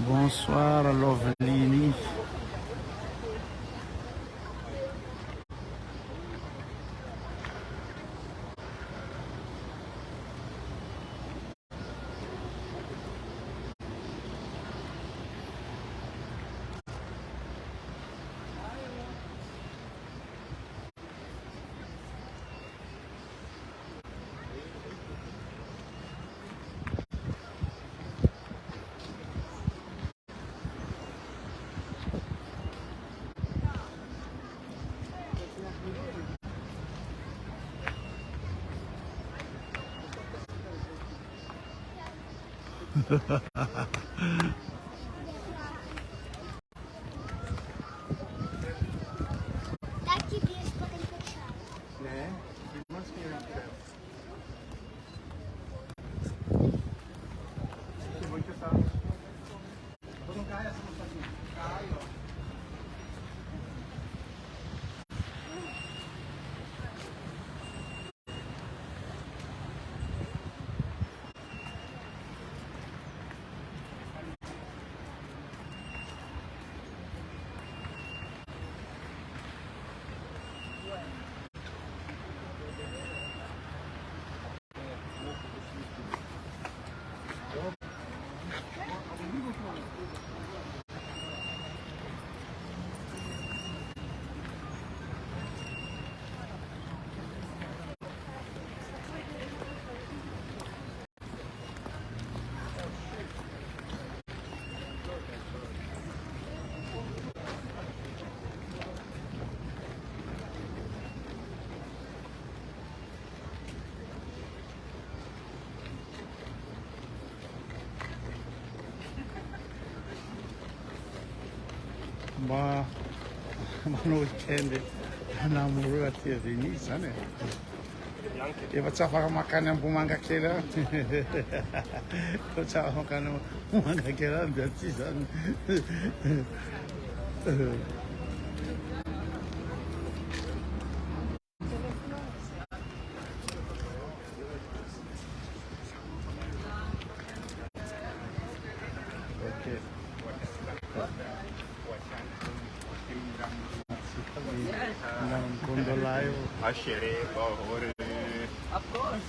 Bonsoir Lovelini. Daqui dias podem fechar. Né? Irmãos que eu Que bom que eu tava. Vou não cair essa moçadinha. Cai, ó. Mano weekend namuru ati rini sana. E faccia fare makan yang pumangga kira. Faccia makan pumangga kira berarti sana. Okay. Dalam kondolayo. A xereba, horror. Of course.